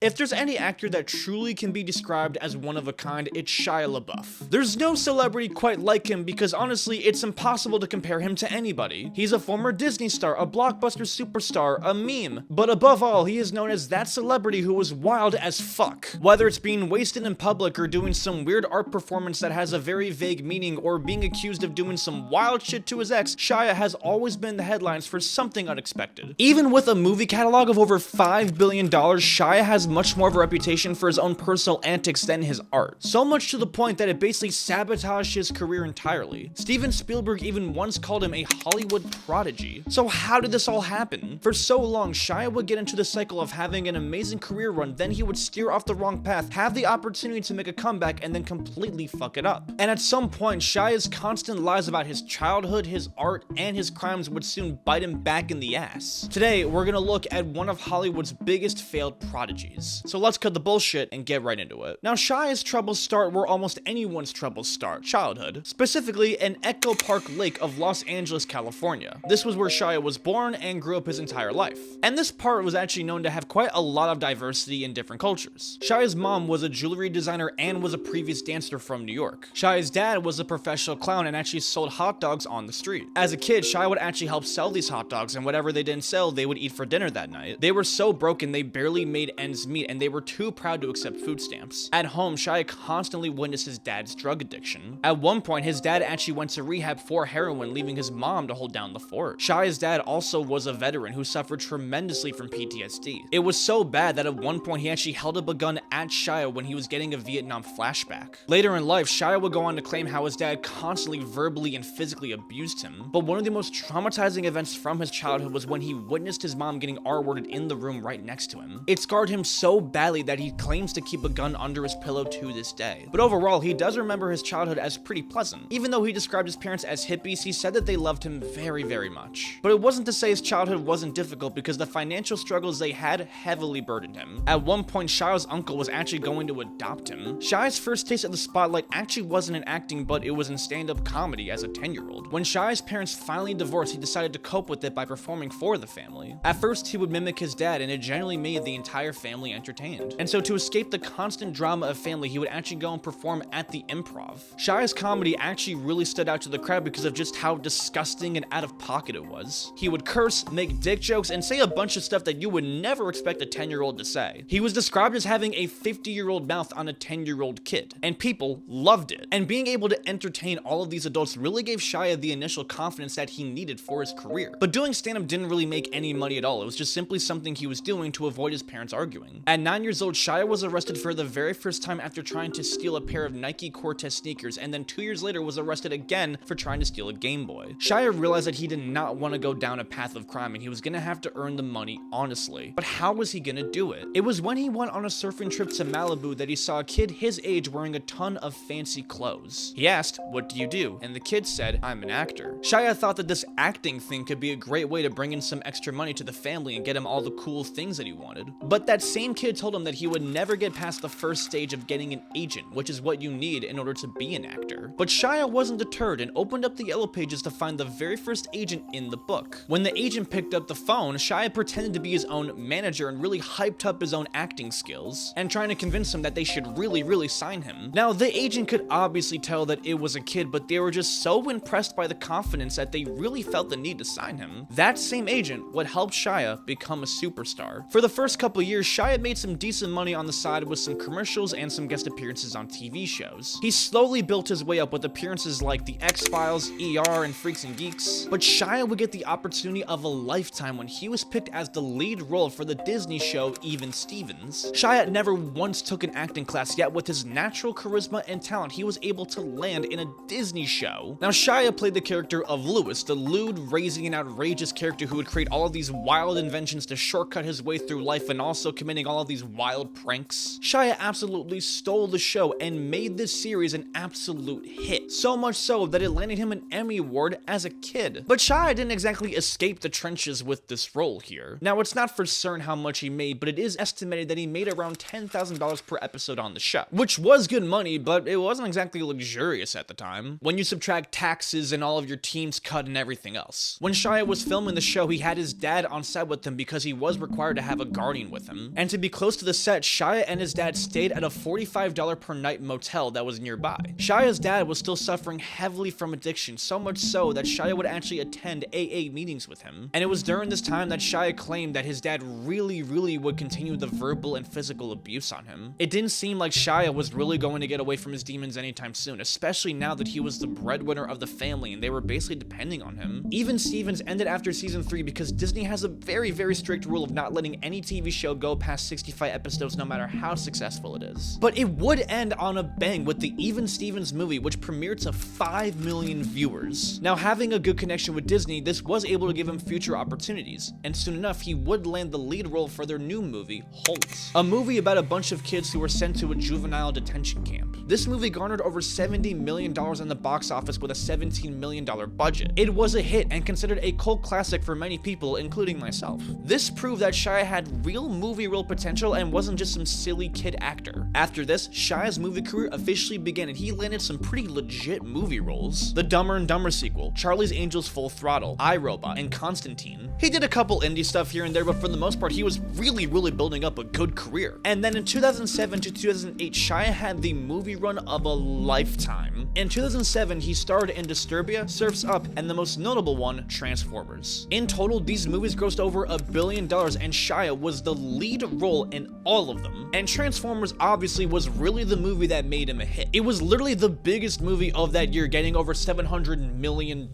If there's any actor that truly can be described as one of a kind, it's Shia LaBeouf. There's no celebrity quite like him because honestly, it's impossible to compare him to anybody. He's a former Disney star, a Blockbuster superstar, a meme. But above all, he is known as that celebrity who was wild as fuck. Whether it's being wasted in public or doing some weird art performance that has a very vague meaning or being accused of doing some wild shit to his ex, Shia has always been in the headlines for something unexpected. Even with a movie catalog of over $5 billion, Shia has much more of a reputation for his own personal antics than his art. So much to the point that it basically sabotaged his career entirely. Steven Spielberg even once called him a Hollywood prodigy. So how did this all happen? For so long, Shia would get into the cycle of having an amazing career run, then he would steer off the wrong path, have the opportunity to make a comeback, and then completely fuck it up. And at some point, Shia's constant lies about his childhood, his art, and his crimes would soon bite him back in the ass. Today, we're gonna look at one of Hollywood's biggest failed prodigies. So let's cut the bullshit and get right into it. Now, Shia's troubles start where almost anyone's troubles start, childhood. Specifically, in Echo Park Lake of Los Angeles, California. This was where Shia was born and grew up his entire life. And this part was actually known to have quite a lot of diversity in different cultures. Shia's mom was a jewelry designer and was a previous dancer from New York. Shia's dad was a professional clown and actually sold hot dogs on the street. As a kid, Shia would actually help sell these hot dogs, and whatever they didn't sell, they would eat for dinner that night. They were so broken they barely made ends meet, and they were too proud to accept food stamps. At home, Shia constantly witnessed his dad's drug addiction. At one point, his dad actually went to rehab for heroin, leaving his mom to hold down the fort. Shia's dad also was a veteran who suffered tremendously from PTSD. It was so bad that at one point he actually held up a gun at Shia when he was getting a Vietnam flashback. Later in life, Shia would go on to claim how his dad constantly verbally and physically abused him. But one of the most traumatizing events from his childhood was when he witnessed his mom getting R-worded in the room right next to him. It scarred him so badly that he claims to keep a gun under his pillow to this day. But overall, he does remember his childhood as pretty pleasant. Even though he described his parents as hippies, he said that they loved him very, very much. But it wasn't to say his childhood wasn't difficult, because the financial struggles they had heavily burdened him. At one point, Shia's uncle was actually going to adopt him. Shia's first taste of the spotlight actually wasn't in acting, but it was in stand-up comedy as a 10-year-old. When Shia's parents finally divorced, he decided to cope with it by performing for the family. At first, he would mimic his dad, and it generally made the entire family entertained. And so to escape the constant drama of family, he would actually go and perform at the Improv. Shia's comedy actually really stood out to the crowd because of just how disgusting and out of pocket it was. He would curse, make dick jokes, and say a bunch of stuff that you would never expect a 10-year-old to say. He was described as having a 50-year-old mouth on a 10-year-old kid, and people loved it. And being able to entertain all of these adults really gave Shia the initial confidence that he needed for his career. But doing stand-up didn't really make any money at all. It was just simply something he was doing to avoid his parents arguing. At 9 years old, Shia was arrested for the very first time after trying to steal a pair of Nike Cortez sneakers, and then 2 years later was arrested again for trying to steal a Game Boy. Shia realized that he did not want to go down a path of crime, and he was gonna have to earn the money honestly. But how was he gonna do it? It was when he went on a surfing trip to Malibu that he saw a kid his age wearing a ton of fancy clothes. He asked, "What do you do?" And the kid said, "I'm an actor." Shia thought that this acting thing could be a great way to bring in some extra money to the family and get him all the cool things that he wanted. But that same kid told him that he would never get past the first stage of getting an agent, which is what you need in order to be an actor. But Shia wasn't deterred and opened up the yellow pages to find the very first agent in the book. When the agent picked up the phone, Shia pretended to be his own manager and really hyped up his own acting skills and trying to convince him that they should really sign him. Now, the agent could obviously tell that it was a kid, but they were just so impressed by the confidence that they really felt the need to sign him. That same agent would help Shia become a superstar. For the first couple years, Shia made some decent money on the side with some commercials and some guest appearances on TV shows. He slowly built his way up with appearances like The X-Files, ER, and Freaks and Geeks. But Shia would get the opportunity of a lifetime when he was picked as the lead role for the Disney show Even Stevens. Shia never once took an acting class, yet with his natural charisma and talent, he was able to land in a Disney show. Now, Shia played the character of Lewis, the lewd, raising, and outrageous character who would create all of these wild inventions to shortcut his way through life and also committing all of these wild pranks. Shia absolutely stole the show and made this series an absolute hit. So much so that it landed him an Emmy Award as a kid. But Shia didn't exactly escape the trenches with this role here. Now, it's not for certain how much he made, but it is estimated that he made around $10,000 per episode on the show, which was good money, but it wasn't exactly luxurious at the time, when you subtract taxes and all of your team's cut and everything else. When Shia was filming the show, he had his dad on set with him because he was required to have a guardian with him. And And to be close to the set, Shia and his dad stayed at a $45 per night motel that was nearby. Shia's dad was still suffering heavily from addiction, so much so that Shia would actually attend AA meetings with him. And it was during this time that Shia claimed that his dad really would continue the verbal and physical abuse on him. It didn't seem like Shia was really going to get away from his demons anytime soon, especially now that he was the breadwinner of the family and they were basically depending on him. Even Stevens ended after season 3 because Disney has a very strict rule of not letting any TV show go past 65 episodes no matter how successful it is. But it would end on a bang with the Even Stevens movie, which premiered to 5 million viewers. Now, having a good connection with Disney, this was able to give him future opportunities, and soon enough he would land the lead role for their new movie, Holt, a movie about a bunch of kids who were sent to a juvenile detention camp. This movie garnered over $70 million in the box office with a $17 million budget. It was a hit and considered a cult classic for many people, including myself. This proved that Shia had real movie role potential and wasn't just some silly kid actor. After this, Shia's movie career officially began and he landed some pretty legit movie roles. The Dumber and Dumber sequel, Charlie's Angels Full Throttle, iRobot, and Constantine. He did a couple indie stuff here and there, but for the most part he was really building up a good career. And then in 2007 to 2008, Shia had the movie run of a lifetime. In 2007, he starred in Disturbia, Surf's Up, and the most notable one, Transformers. In total, these movies grossed over $1 billion, and Shia was the lead role in all of them. And Transformers obviously was really the movie that made him a hit. It was literally the biggest movie of that year, getting over $700 million.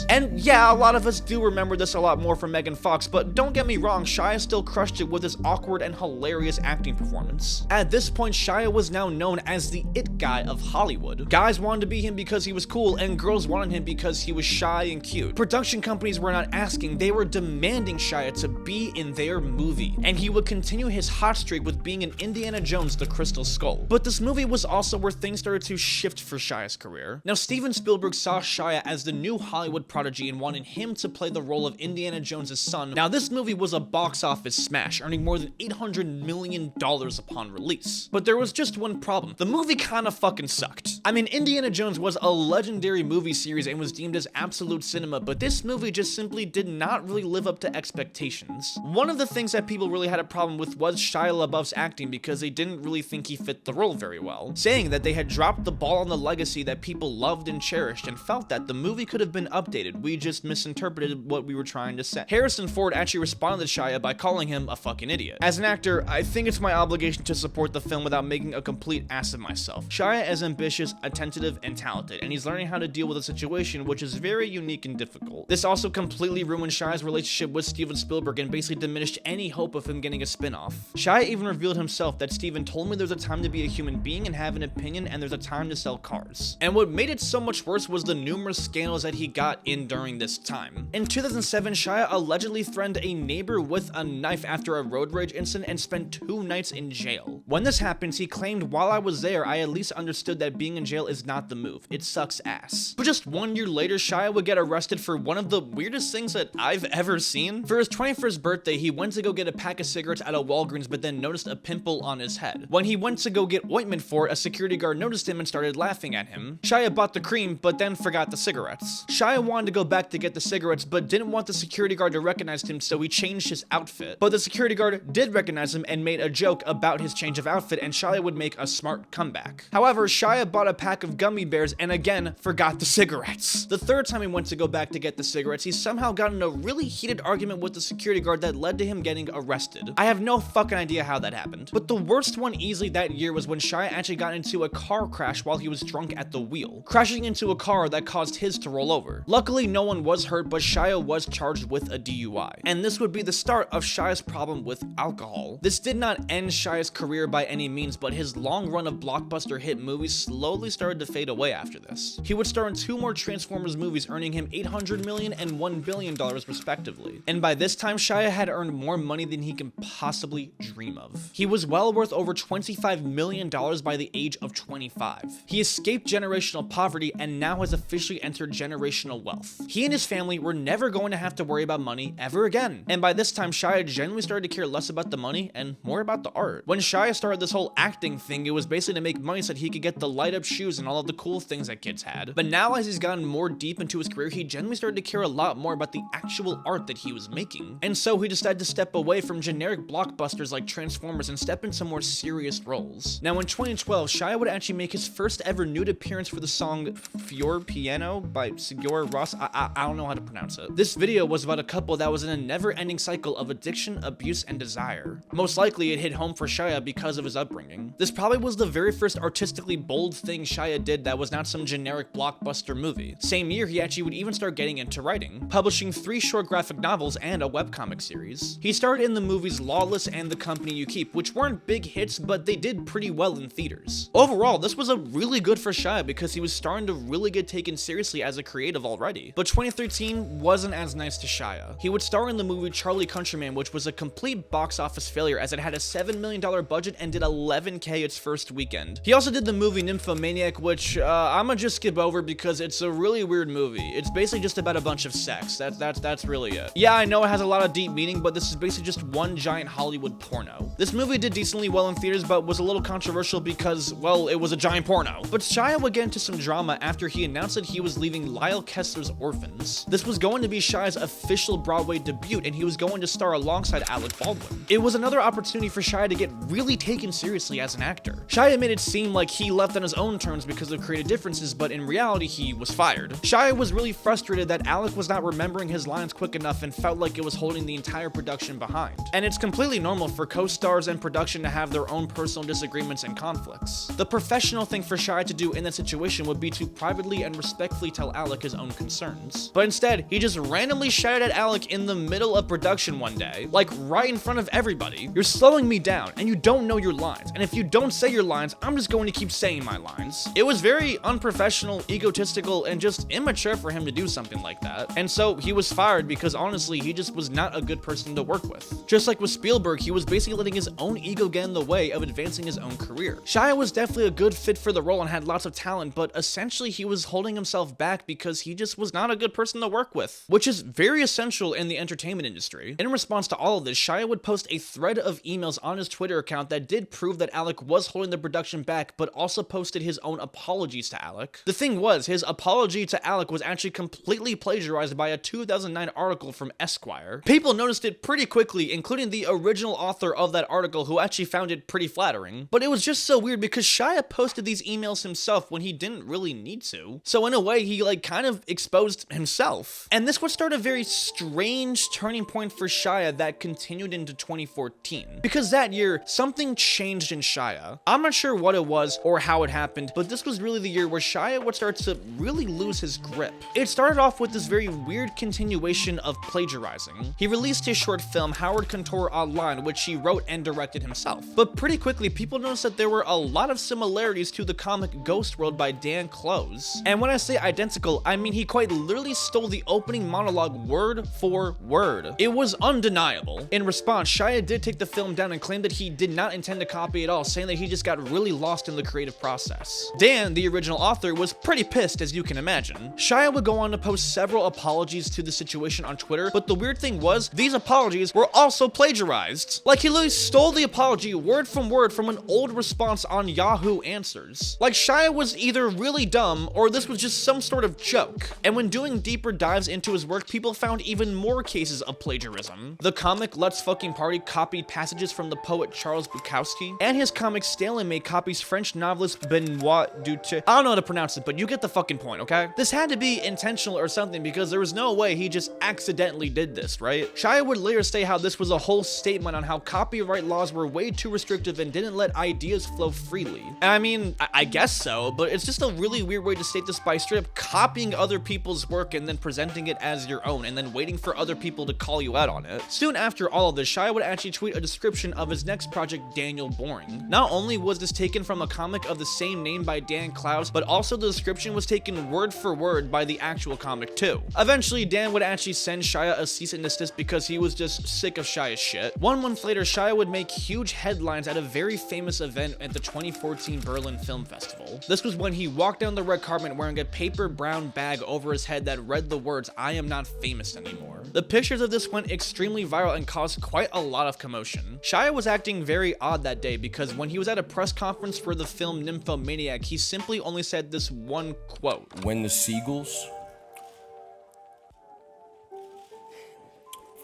And yeah, a lot of us do remember this a lot more from Megan Fox, but don't get me wrong, Shia still crushed it with his awkward and hilarious acting performance. At this point, Shia was now known as the it guy of Hollywood. Guys wanted to be him because he was cool, and girls wanted him because he was shy and cute. Production companies were not asking, they were demanding Shia to be in their movie, and he would continue his hot streak with being in Indiana Jones: The Crystal Skull. But this movie was also where things started to shift for Shia's career. Now, Steven Spielberg saw Shia as the new Hollywood prodigy and wanted him to play the role of Indiana Jones' son. Now, this movie was a box office smash, earning more than $800 million upon release. But there was just one problem. The movie kinda fucking sucked. I mean, Indiana Jones was a legendary movie series and was deemed as absolute cinema, but this movie just simply did not really live up to expectations. One of the things that people really had a problem with was Shia LaBeouf's acting because they didn't really think he fit the role very well, saying that they had dropped the ball on the legacy that people loved and cherished and felt that the movie could have been updated. We just misinterpreted what we were trying to say. Harrison Ford actually responded to Shia by calling him a fucking idiot. As an actor, I think it's my obligation to support the film without making a complete ass of myself. Shia is ambitious, attentive, and talented, and he's learning how to deal with a situation which is very unique and difficult. This also completely ruined Shia's relationship with Steven Spielberg and basically diminished any hope of him getting a spin-off. Shia even revealed himself that Steven told me there's a time to be a human being and have an opinion, and there's a time to sell cars. And what made it so much worse was the numerous scandals that he got in during this time. In 2007, Shia allegedly threatened a neighbor with a knife after a road rage incident and spent 2 nights in jail. When this happens, he claimed, "While I was there, I at least understood that being in jail is not the move. It sucks ass." But just 1 year later, Shia would get arrested for one of the weirdest things that I've ever seen. For his 21st birthday, he went to go get a pack of cigarettes at a Walgreens, but then noticed a pimple on his head. When he went to go get ointment for it, a security guard noticed him and started laughing at him. Shia bought the cream, but then forgot the cigarettes. Shia wanted to go back to get the cigarettes, but didn't want the security guard to recognize him, so he changed his outfit. But the security guard did recognize him and made a joke about his change of outfit, and Shia would make a smart comeback. However, Shia bought a pack of gummy bears and again forgot the cigarettes. The third time he went to go back to get the cigarettes, he somehow got in a really heated argument with the security guard that led to him getting arrested. I have no fucking idea how that happened. But the worst one easily that year was when Shia actually got into a car crash while he was drunk at the wheel, crashing into a car that caused his to roll over. Luckily, no one was hurt, but Shia was charged with a DUI. And this would be the start of Shia's problem with alcohol. This did not end Shia's career by any means, but his long run of blockbuster hit movies slowly started to fade away after this. He would star in 2 more Transformers movies, earning him $800 million and $1 billion respectively. And by this time, Shia had earned more money than he can possibly dream of. He was well worth over $25 million by the age of 25. He escaped generational poverty and now has officially entered generational wealth. He and his family were never going to have to worry about money ever again. And by this time, Shia genuinely started to care less about the money and more about the art. When Shia started this whole acting thing, it was basically to make money so that he could get the light up striped shoes and all of the cool things that kids had. But now as he's gotten more deep into his career, he genuinely started to care a lot more about the actual art that he was making. And so he decided to step away from generic blockbusters like Transformers and step into more serious roles. Now in 2012, Shia would actually make his first ever nude appearance for the song Fior Piano by Sigur Rós. I don't know how to pronounce it. This video was about a couple that was in a never-ending cycle of addiction, abuse, and desire. Most likely it hit home for Shia because of his upbringing. This probably was the very first artistically bold thing Shia did that was not some generic blockbuster movie. Same year, he actually would even start getting into writing, publishing 3 short graphic novels and a webcomic series. He starred in the movies Lawless and The Company You Keep, which weren't big hits, but they did pretty well in theaters. Overall, this was a really good for Shia because he was starting to really get taken seriously as a creative already. But 2013 wasn't as nice to Shia. He would star in the movie Charlie Countryman, which was a complete box office failure as it had a $7 million budget and did $11K its first weekend. He also did the movie Nymphomaniac, which I'ma just skip over because it's a really weird movie. It's basically just about a bunch of sex. That's really it. Yeah, I know it has a lot of deep meaning, but this is basically just one giant Hollywood porno. This movie did decently well in theaters, but was a little controversial because, well, it was a giant porno. But Shia would get into some drama after he announced that he was leaving Lyle Kessler's Orphans. This was going to be Shia's official Broadway debut, and he was going to star alongside Alec Baldwin. It was another opportunity for Shia to get really taken seriously as an actor. Shia made it seem like he left on his own terms because of creative differences, but in reality, he was fired. Shia was really frustrated that Alec was not remembering his lines quick enough and felt like it was holding the entire production behind. And it's completely normal for co-stars and production to have their own personal disagreements and conflicts. The professional thing for Shia to do in that situation would be to privately and respectfully tell Alec his own concerns. But instead, he just randomly shouted at Alec in the middle of production one day, like right in front of everybody, "You're slowing me down, and you don't know your lines, and if you don't say your lines, I'm just going to keep saying my lines." It was very unprofessional, egotistical, and just immature for him to do something like that. And so he was fired because honestly, he just was not a good person to work with. Just like with Spielberg, he was basically letting his own ego get in the way of advancing his own career. Shia was definitely a good fit for the role and had lots of talent, but essentially he was holding himself back because he just was not a good person to work with, which is very essential in the entertainment industry. In response to all of this, Shia would post a thread of emails on his Twitter account that did prove that Alec was holding the production back, but also posted his own apologies to Alec. The thing was, his apology to Alec was actually completely plagiarized by a 2009 article from Esquire. People noticed it pretty quickly, including the original author of that article, who actually found it pretty flattering. But it was just so weird because Shia posted these emails himself when he didn't really need to. So in a way, he kind of exposed himself. And this would start a very strange turning point for Shia that continued into 2014. Because that year, something changed in Shia. I'm not sure what it was or how it happened, but this was really the year where Shia would start to really lose his grip. It started off with this very weird continuation of plagiarizing. He released his short film Howard Contour Online, which he wrote and directed himself. But pretty quickly, people noticed that there were a lot of similarities to the comic Ghost World by Dan Close. And when I say identical, I mean he quite literally stole the opening monologue word for word. It was undeniable. In response, Shia did take the film down and claimed that he did not intend to copy it all, saying that he just got really lost in the creative process. Dan, the original author, was pretty pissed, as you can imagine. Shia would go on to post several apologies to the situation on Twitter, but the weird thing was, these apologies were also plagiarized. Like, he literally stole the apology word from an old response on Yahoo Answers. Like, Shia was either really dumb, or this was just some sort of joke. And when doing deeper dives into his work, people found even more cases of plagiarism. The comic Let's Fucking Party copied passages from the poet Charles Bukowski, and his comic Stalemate copies French novelist Benoit Dutre. I don't know how to pronounce it, but you get the fucking point, okay? This had to be intentional or something because there was no way he just accidentally did this, right? Shia would later say how this was a whole statement on how copyright laws were way too restrictive and didn't let ideas flow freely. And I mean, I guess so, but it's just a really weird way to state this by straight up copying other people's work and then presenting it as your own and then waiting for other people to call you out on it. Soon after all of this, Shia would actually tweet a description of his next project, Daniel Boring. Not only was this taken from a comic of the same name by Dan Clowes, but also the description was taken word for word by the actual comic too. Eventually, Dan would actually send Shia a cease and desist because he was just sick of Shia's shit. 1 month later, Shia would make huge headlines at a very famous event at the 2014 Berlin Film Festival. This was when he walked down the red carpet wearing a paper brown bag over his head that read the words, "I am not famous anymore." The pictures of this went extremely viral and caused quite a lot of commotion. Shia was acting very odd that day because when he was at a press conference for the film Nymphomaniac, maniac, he simply only said this one quote. When the seagulls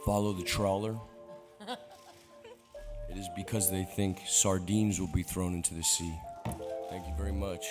follow the trawler, it is because they think sardines will be thrown into the sea. Thank you very much.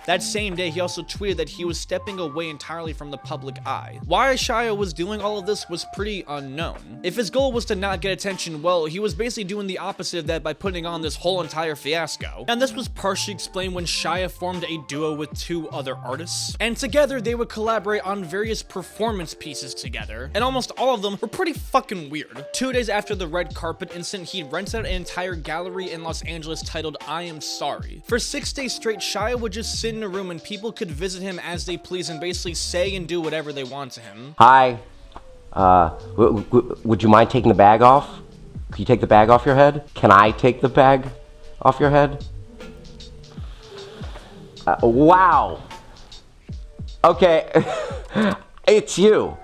That same day, he also tweeted that he was stepping away entirely from the public eye. Why Shia was doing all of this was pretty unknown. If his goal was to not get attention, well, he was basically doing the opposite of that by putting on this whole entire fiasco. And this was partially explained when Shia formed a duo with 2 other artists, and together they would collaborate on various performance pieces together, and almost all of them were pretty fucking weird. 2 days after the red carpet incident, he rented out an entire gallery in Los Angeles titled I Am Sorry. For 6 days straight, Shia would just sit in a room and people could visit him as they please and basically say and do whatever they want to him. Hi, would you mind taking the bag off? Can you take the bag off your head? Can I take the bag off your head? Wow. Okay, it's you.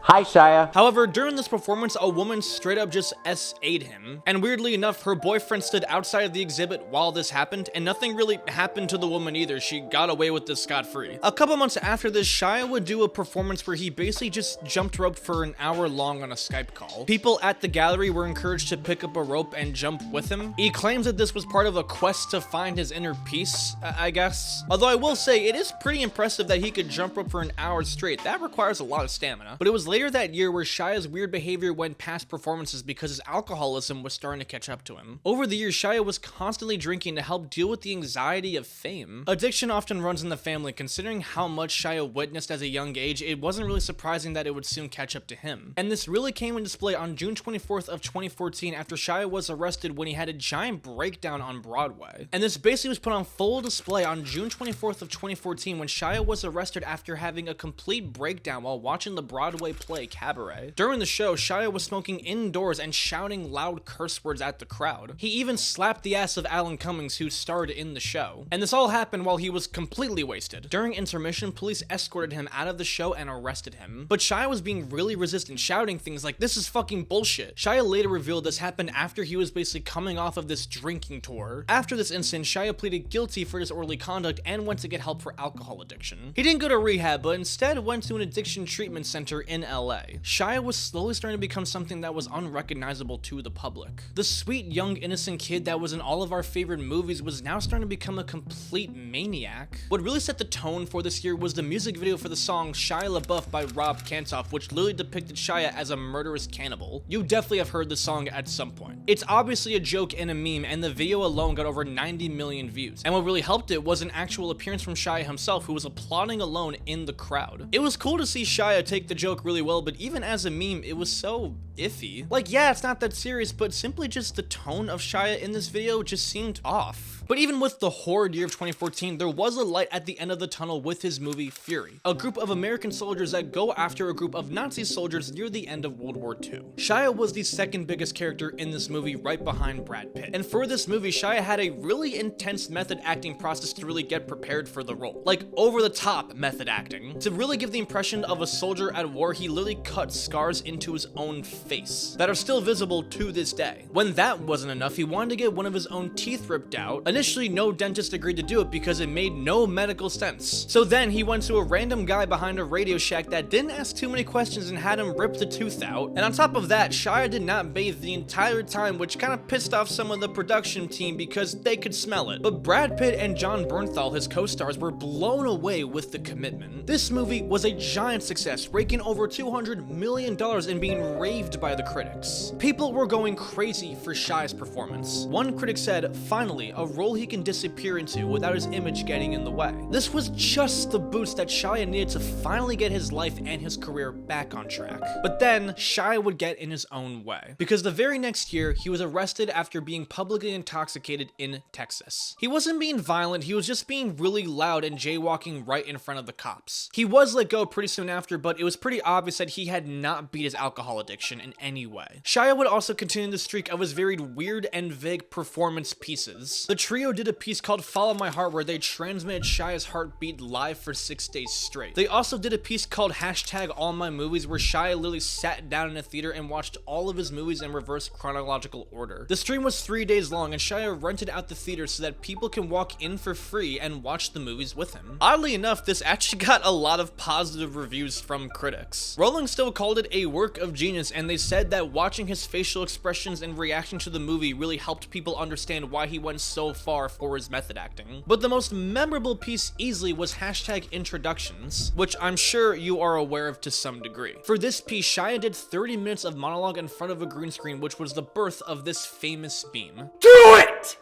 Hi, Shia. However, during this performance, a woman straight up just SA'd him. And weirdly enough, her boyfriend stood outside of the exhibit while this happened, and nothing really happened to the woman either. She got away with this scot-free. A couple months after this, Shia would do a performance where he basically just jumped rope for an hour long on a Skype call. People at the gallery were encouraged to pick up a rope and jump with him. He claims that this was part of a quest to find his inner peace, I guess. Although I will say, it is pretty impressive that he could jump rope for an hour straight. That requires a lot of stamina. But it was later that year where Shia's weird behavior went past performances because his alcoholism was starting to catch up to him. Over the years, Shia was constantly drinking to help deal with the anxiety of fame. Addiction often runs in the family. Considering how much Shia witnessed as a young age, it wasn't really surprising that it would soon catch up to him. And this really came in display on June 24th of 2014 after Shia was arrested when he had a giant breakdown on Broadway. And this basically was put on full display on June 24th of 2014 when Shia was arrested after having a complete breakdown while watching the Broadway play Cabaret. During the show, Shia was smoking indoors and shouting loud curse words at the crowd. He even slapped the ass of Alan Cummings, who starred in the show. And this all happened while he was completely wasted. During intermission, police escorted him out of the show and arrested him. But Shia was being really resistant, shouting things like, "This is fucking bullshit." Shia later revealed this happened after he was basically coming off of this drinking tour. After this incident, Shia pleaded guilty for disorderly conduct and went to get help for alcohol addiction. He didn't go to rehab, but instead went to an addiction treatment center in LA. Shia was slowly starting to become something that was unrecognizable to the public. The sweet, young, innocent kid that was in all of our favorite movies was now starting to become a complete maniac. What really set the tone for this year was the music video for the song Shia LaBeouf by Rob Kantoff, which literally depicted Shia as a murderous cannibal. You definitely have heard the song at some point. It's obviously a joke and a meme, and the video alone got over 90 million views. And what really helped it was an actual appearance from Shia himself, who was applauding alone in the crowd. It was cool to see Shia take the joke really well, but even as a meme, it was so iffy. Like, yeah, it's not that serious, but simply just the tone of Shia in this video just seemed off. But even with the horrid year of 2014, there was a light at the end of the tunnel with his movie Fury, a group of American soldiers that go after a group of Nazi soldiers near the end of World War II. Shia was the second biggest character in this movie, right behind Brad Pitt. And for this movie, Shia had a really intense method acting process to really get prepared for the role. Like, over-the-top method acting. To really give the impression of a soldier at war, he literally cut scars into his own face that are still visible to this day. When that wasn't enough, he wanted to get one of his own teeth ripped out. Initially, no dentist agreed to do it because it made no medical sense. So then he went to a random guy behind a Radio Shack that didn't ask too many questions and had him rip the tooth out. And on top of that, Shia did not bathe the entire time, which kind of pissed off some of the production team because they could smell it. But Brad Pitt and John Bernthal, his co-stars, were blown away with the commitment. This movie was a giant success, raking over $200 million and being raved by the critics. People were going crazy for Shia's performance. One critic said, "Finally, a role he can disappear into without his image getting in the way." This was just the boost that Shia needed to finally get his life and his career back on track. But then, Shia would get in his own way. Because the very next year, he was arrested after being publicly intoxicated in Texas. He wasn't being violent, he was just being really loud and jaywalking right in front of the cops. He was let go pretty soon after, but it was pretty obvious that he had not beat his alcohol addiction, in any way. Shia would also continue the streak of his very weird and vague performance pieces. The trio did a piece called Follow My Heart where they transmitted Shia's heartbeat live for 6 days straight. They also did a piece called #AllMyMovies where Shia literally sat down in a theater and watched all of his movies in reverse chronological order. The stream was 3 days long and Shia rented out the theater so that people can walk in for free and watch the movies with him. Oddly enough, this actually got a lot of positive reviews from critics. Rolling still called it a work of genius, and they said that watching his facial expressions and reaction to the movie really helped people understand why he went so far for his method acting. But the most memorable piece easily was #introductions, which I'm sure you are aware of to some degree. For this piece, Shia did 30 minutes of monologue in front of a green screen, which was the birth of this famous meme. Do it!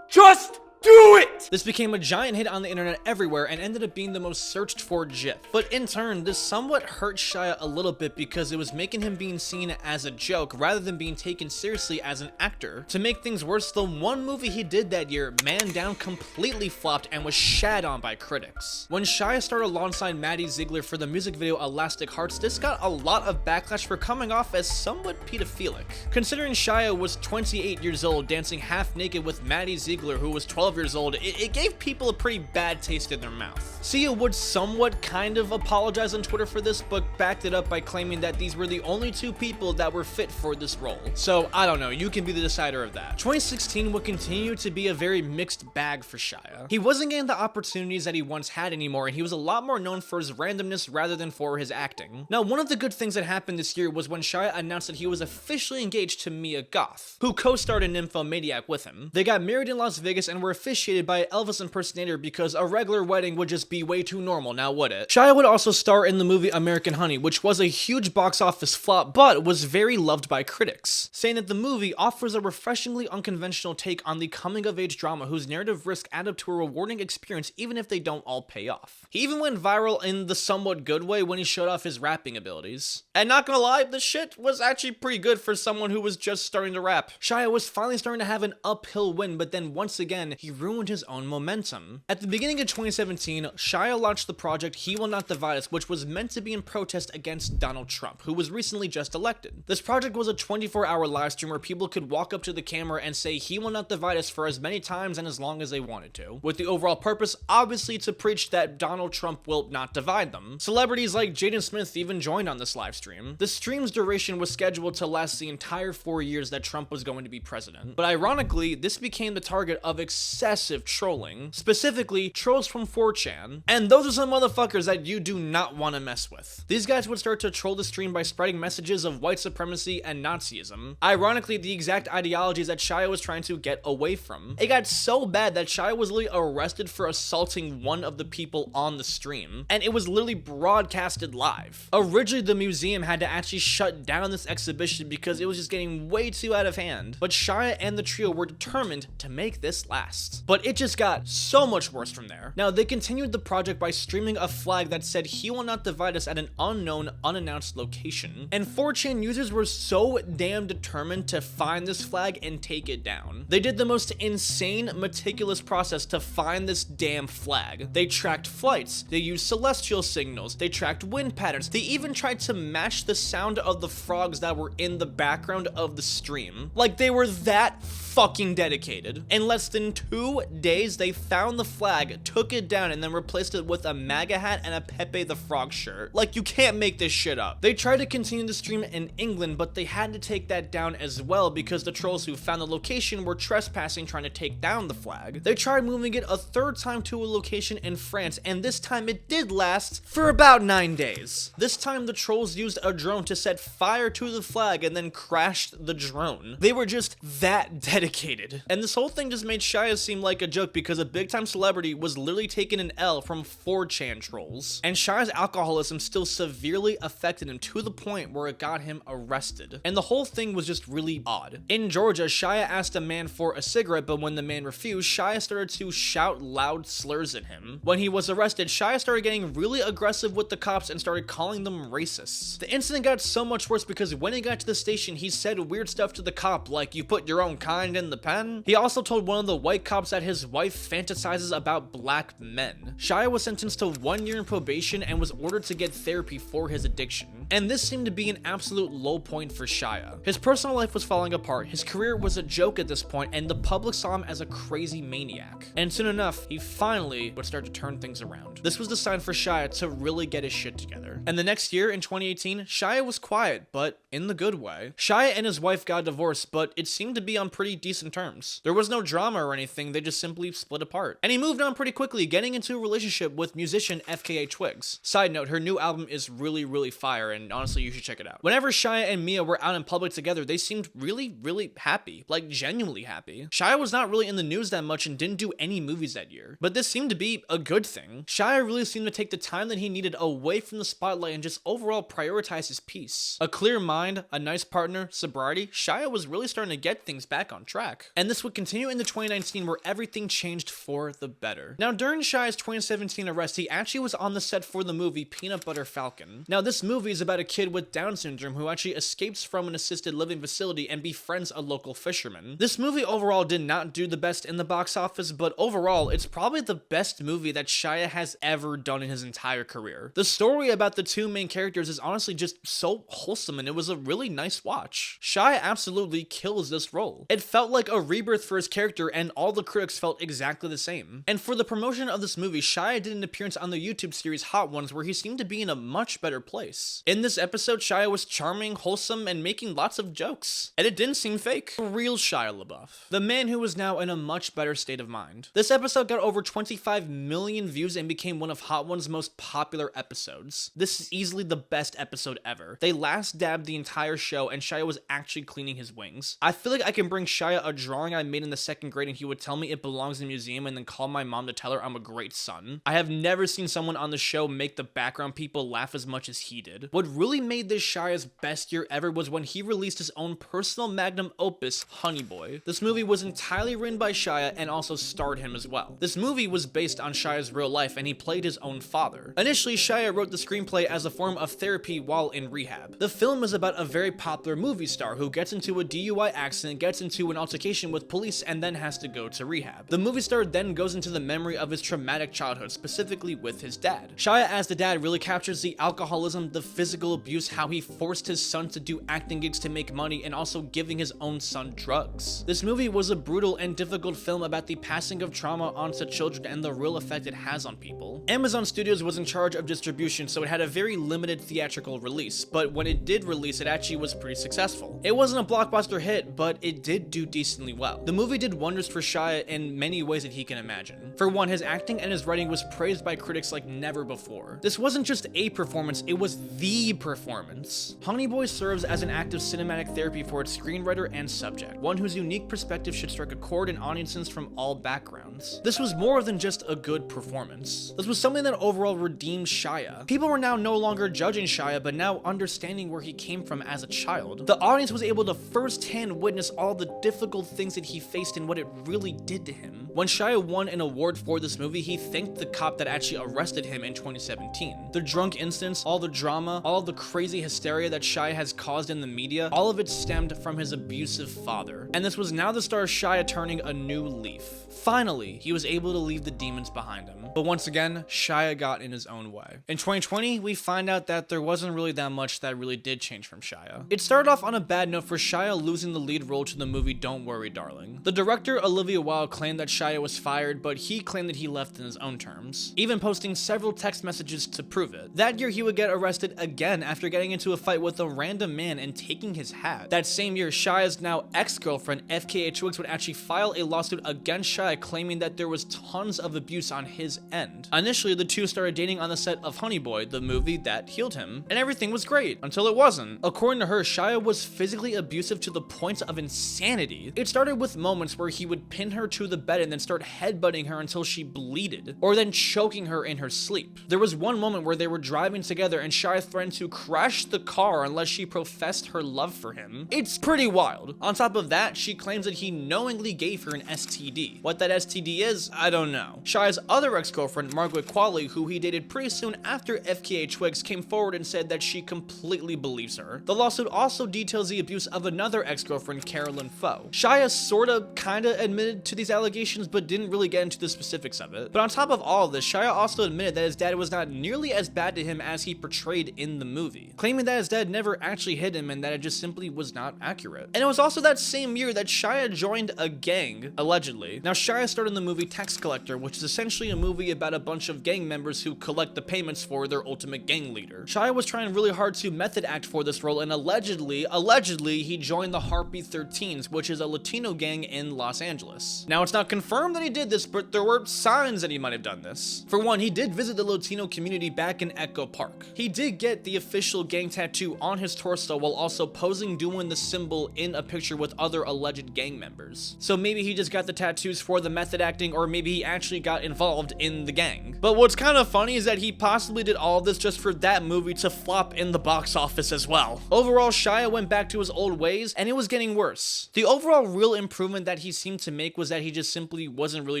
Just do it! This became a giant hit on the internet everywhere and ended up being the most searched for GIF. But in turn, this somewhat hurt Shia a little bit because it was making him being seen as a joke rather than being taken seriously as an actor. To make things worse, the one movie he did that year, Man Down, completely flopped and was shat on by critics. When Shia starred alongside Maddie Ziegler for the music video Elastic Hearts, this got a lot of backlash for coming off as somewhat pedophilic. Considering Shia was 28 years old dancing half naked with Maddie Ziegler, who was 12 years old, it gave people a pretty bad taste in their mouth. Sia would somewhat kind of apologize on Twitter for this, but backed it up by claiming that these were the only 2 people that were fit for this role. So I don't know, you can be the decider of that. 2016 would continue to be a very mixed bag for Shia. He wasn't getting the opportunities that he once had anymore, and he was a lot more known for his randomness rather than for his acting. Now, one of the good things that happened this year was when Shia announced that he was officially engaged to Mia Goth, who co-starred in Nymphomaniac with him. They got married in Las Vegas and were officiated by an Elvis impersonator because a regular wedding would just be way too normal, now would it? Shia would also star in the movie American Honey, which was a huge box office flop, but was very loved by critics, saying that the movie offers a refreshingly unconventional take on the coming-of-age drama whose narrative risk add up to a rewarding experience even if they don't all pay off. He even went viral in the somewhat good way when he showed off his rapping abilities. And not gonna lie, the shit was actually pretty good for someone who was just starting to rap. Shia was finally starting to have an uphill win, but then once again, he ruined his own momentum. At the beginning of 2017, Shia launched the project He Will Not Divide Us, which was meant to be in protest against Donald Trump, who was recently just elected. This project was a 24-hour live stream where people could walk up to the camera and say He Will Not Divide Us for as many times and as long as they wanted to, with the overall purpose obviously to preach that Donald Trump will not divide them. Celebrities like Jaden Smith even joined on this live stream. The stream's duration was scheduled to last the entire 4 years that Trump was going to be president, but ironically, this became the target of excessive trolling, specifically trolls from 4chan, and those are some motherfuckers that you do not want to mess with. These guys would start to troll the stream by spreading messages of white supremacy and Nazism, ironically the exact ideologies that Shia was trying to get away from. It got so bad that Shia was literally arrested for assaulting one of the people on the stream, and it was literally broadcasted live. Originally, the museum had to actually shut down this exhibition because it was just getting way too out of hand, but Shia and the trio were determined to make this last. But it just got so much worse from there. Now, they continued the project by streaming a flag that said He Will Not Divide Us at an unknown, unannounced location, and 4chan users were so damn determined to find this flag and take it down. They did the most insane, meticulous process to find this damn flag. They tracked flights, they used celestial signals, they tracked wind patterns, they even tried to match the sound of the frogs that were in the background of the stream. Like, they were that fucking dedicated. In less than 2 days, they found the flag, took it down, and then replaced it with a MAGA hat and a Pepe the Frog shirt. Like, you can't make this shit up. They tried to continue the stream in England, but they had to take that down as well because the trolls who found the location were trespassing trying to take down the flag. They tried moving it a third time to a location in France, and this time it did last for about 9 days. This time the trolls used a drone to set fire to the flag and then crashed the drone. They were just that dedicated. And this whole thing just made Shia seem like a joke because a big time celebrity was literally taking an L from 4chan trolls. And Shia's alcoholism still severely affected him to the point where it got him arrested. And the whole thing was just really odd. In Georgia, Shia asked a man for a cigarette, but when the man refused, Shia started to shout loud slurs at him. When he was arrested, Shia started getting really aggressive with the cops and started calling them racists. The incident got so much worse because when he got to the station, he said weird stuff to the cop like, "You put your own kind in the pen?" He also told one of the white cops that his wife fantasizes about black men. Shia was sentenced to 1 year in probation and was ordered to get therapy for his addiction. And this seemed to be an absolute low point for Shia. His personal life was falling apart, his career was a joke at this point, and the public saw him as a crazy maniac. And soon enough, he finally would start to turn things around. This was the sign for Shia to really get his shit together. And the next year, in 2018, Shia was quiet, but in the good way. Shia and his wife got divorced, but it seemed to be on pretty decent terms. There was no drama or anything, they just simply split apart. And he moved on pretty quickly, getting into a relationship with musician FKA Twigs. Side note, her new album is really fire, and honestly, you should check it out. Whenever Shia and Mia were out in public together, they seemed really happy, like genuinely happy. Shia was not really in the news that much and didn't do any movies that year, but this seemed to be a good thing. Shia really seemed to take the time that he needed away from the spotlight and just overall prioritize his peace. A clear mind, a nice partner, sobriety, Shia was really starting to get things back on track. And this would continue into 2019 where everything changed for the better. Now, during Shia's 2017 arrest, he actually was on the set for the movie Peanut Butter Falcon. Now, this movie is about a kid with Down syndrome who actually escapes from an assisted living facility and befriends a local fisherman. This movie overall did not do the best in the box office, but overall, it's probably the best movie that Shia has ever done in his entire career. The story about the two main characters is honestly just so wholesome, and it was a really nice watch. Shia absolutely kills this role. It felt like a rebirth for his character, and all the critics felt exactly the same. And for the promotion of this movie, Shia did an appearance on the YouTube series Hot Ones where he seemed to be in a much better place. In this episode, Shia was charming, wholesome, and making lots of jokes. And it didn't seem fake. Real Shia LaBeouf. The man who was now in a much better state of mind. This episode got over 25 million views and became one of Hot One's most popular episodes. This is easily the best episode ever. They last dabbed the entire show and Shia was actually cleaning his wings. I feel like I can bring Shia a drawing I made in the second grade and he would tell me it belongs in a museum and then call my mom to tell her I'm a great son. I have never seen someone on the show make the background people laugh as much as he did. What really made this Shia's best year ever was when he released his own personal magnum opus, Honey Boy. This movie was entirely written by Shia and also starred him as well. This movie was based on Shia's real life and he played his own father. Initially, Shia wrote the screenplay as a form of therapy while in rehab. The film is about a very popular movie star who gets into a DUI accident, gets into an altercation with police, and then has to go to rehab. The movie star then goes into the memory of his traumatic childhood, specifically with his dad. Shia as the dad really captures the alcoholism, the physical abuse, how he forced his son to do acting gigs to make money, and also giving his own son drugs. This movie was a brutal and difficult film about the passing of trauma onto children and the real effect it has on people. Amazon Studios was in charge of distribution, so it had a very limited theatrical release, but when it did release, it actually was pretty successful. It wasn't a blockbuster hit, but it did do decently well. The movie did wonders for Shia in many ways that he can imagine. For one, his acting and his writing was praised by critics like never before. This wasn't just a performance, it was the performance. Honey Boy serves as an act of cinematic therapy for its screenwriter and subject, one whose unique perspective should strike a chord in audiences from all backgrounds. This was more than just a good performance. This was something that overall redeemed Shia. People were now no longer judging Shia, but now understanding where he came from as a child. The audience was able to firsthand witness all the difficult things that he faced and what it really did to him. When Shia won an award for this movie, he thanked the cop that actually arrested him in 2017. The drunk instance, all the drama, all the crazy hysteria that Shia has caused in the media, all of it stemmed from his abusive father. And this was now the start of Shia turning a new leaf. Finally, he was able to leave the demons behind him. But once again, Shia got in his own way. In 2020, we find out that there wasn't really that much that really did change from Shia. It started off on a bad note for Shia losing the lead role to the movie Don't Worry Darling. The director, Olivia Wilde, claimed that Shia was fired, but he claimed that he left in his own terms, even posting several text messages to prove it. That year, he would get arrested again after getting into a fight with a random man and taking his hat. That same year, Shia's now ex-girlfriend, FKA Twigs, would actually file a lawsuit against Shia claiming that there was tons of abuse on his end. Initially, the two started dating on the set of Honey Boy, the movie that healed him, and everything was great, until it wasn't. According to her, Shia was physically abusive to the point of insanity. It started with moments where he would pin her to the bed and then start headbutting her until she bleeded, or then choking her in her sleep. There was one moment where they were driving together and Shia threatened to crash the car unless she professed her love for him. It's pretty wild. On top of that, she claims that he knowingly gave her an STD. What that STD is, I don't know. Shia's other ex-girlfriend, Margaret Qualley, who he dated pretty soon after FKA Twigs, came forward and said that she completely believes her. The lawsuit also details the abuse of another ex-girlfriend, Carolyn Foe. Shia sorta kinda admitted to these allegations, but didn't really get into the specifics of it. But on top of all of this, Shia also admitted that his dad was not nearly as bad to him as he portrayed in the the movie, claiming that his dad never actually hit him and that it just simply was not accurate. And it was also that same year that Shia joined a gang, allegedly. Now, Shia starred in the movie Tax Collector, which is essentially a movie about a bunch of gang members who collect the payments for their ultimate gang leader. Shia was trying really hard to method act for this role, and allegedly, he joined the Heartbeat 13s, which is a Latino gang in Los Angeles. Now, it's not confirmed that he did this, but there were signs that he might have done this. For one, he did visit the Latino community back in Echo Park. He did get the official gang tattoo on his torso while also posing doing the symbol in a picture with other alleged gang members. So maybe he just got the tattoos for the method acting, or maybe he actually got involved in the gang. But what's kind of funny is that he possibly did all this just for that movie to flop in the box office as well. Overall, Shia went back to his old ways, and it was getting worse. The overall real improvement that he seemed to make was that he just simply wasn't really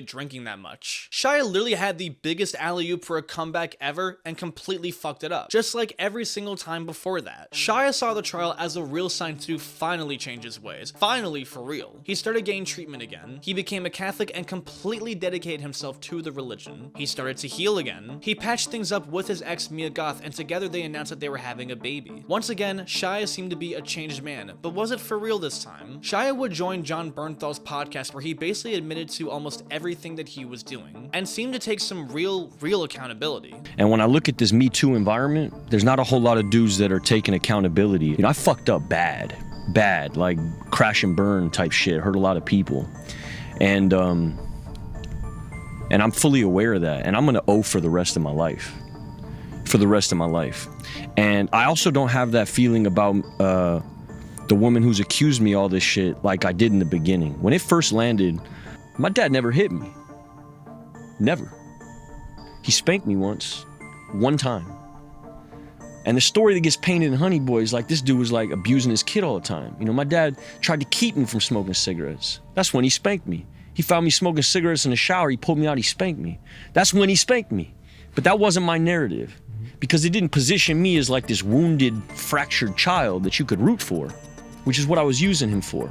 drinking that much. Shia literally had the biggest alley-oop for a comeback ever and completely fucked it up, just like every single time before that. Shia saw the trial as a real sign to finally change his ways. Finally, for real. He started getting treatment again. He became a Catholic and completely dedicated himself to the religion. He started to heal again. He patched things up with his ex Mia Goth, and together they announced that they were having a baby. Once again, Shia seemed to be a changed man, but was it for real this time? Shia would join John Bernthal's podcast where he basically admitted to almost everything that he was doing, and seemed to take some real accountability. And when I look at this Me Too environment, there's not a whole lot of dudes that are taking accountability. You know, I fucked up bad, like crash and burn type shit, hurt a lot of people. And I'm fully aware of that, and I'm gonna owe for the rest of my life. And I also don't have that feeling about the woman who's accused me all this shit like I did in the beginning. When it first landed, my dad never hit me. Never. He spanked me one time. And the story that gets painted in Honey Boy is like this dude was like abusing his kid all the time. You know, my dad tried to keep me from smoking cigarettes. That's when he spanked me. He found me smoking cigarettes in the shower, he pulled me out, he spanked me. That's when he spanked me. But that wasn't my narrative, because it didn't position me as like this wounded, fractured child that you could root for, which is what I was using him for.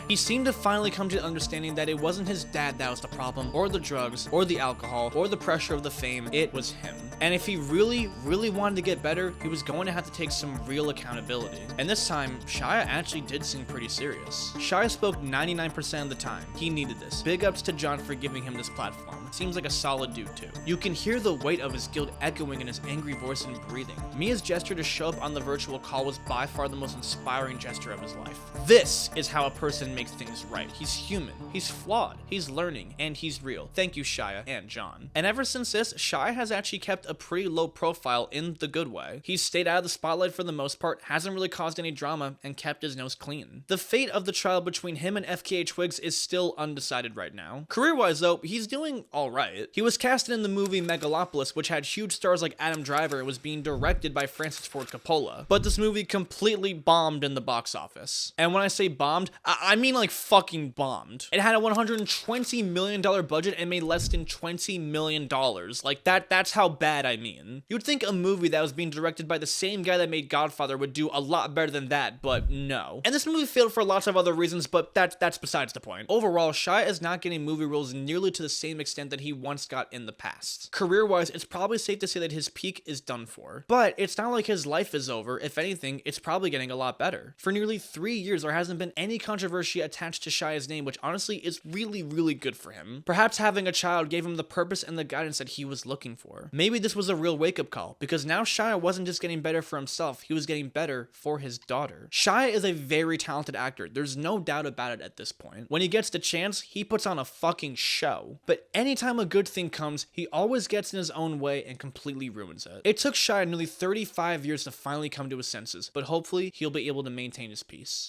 He seemed to finally come to the understanding that it wasn't his dad that was the problem, or the drugs, or the alcohol, or the pressure of the fame, it was him. And if he really wanted to get better, he was going to have to take some real accountability. And this time, Shia actually did seem pretty serious. Shia spoke 99% of the time. He needed this. Big ups to John for giving him this platform. Seems like a solid dude too. You can hear the weight of his guilt echoing in his angry voice and breathing. Mia's gesture to show up on the virtual call was by far the most inspiring gesture of his life. This is how a person makes things right. He's human, he's flawed, he's learning, and he's real. Thank you, Shia and John. And ever since this, Shia has actually kept a pretty low profile in the good way. He's stayed out of the spotlight for the most part, hasn't really caused any drama, and kept his nose clean. The fate of the trial between him and FKA Twigs is still undecided right now. Career-wise though, he's doing alright. He was casted in the movie Megalopolis, which had huge stars like Adam Driver and was being directed by Francis Ford Coppola. But this movie completely bombed in the box office. And when I say bombed, I mean like fucking bombed. It had a $120 million budget and made less than $20 million. Like that's how bad I mean. You'd think a movie that was being directed by the same guy that made Godfather would do a lot better than that, but no. And this movie failed for lots of other reasons, but that's besides the point. Overall, Shia is not getting movie roles nearly to the same extent that he once got in the past. Career-wise, it's probably safe to say that his peak is done for. But it's not like his life is over. If anything, it's probably getting a lot better. For nearly 3 years, there hasn't been any controversy attached to Shia's name, which honestly is really good for him. Perhaps having a child gave him the purpose and the guidance that he was looking for. Maybe this was a real wake-up call, because now Shia wasn't just getting better for himself, he was getting better for his daughter. Shia is a very talented actor, there's no doubt about it at this point. When he gets the chance, he puts on a fucking show. But anytime a good thing comes, he always gets in his own way and completely ruins it. It took Shia nearly 35 years to finally come to his senses, but hopefully he'll be able to maintain his peace.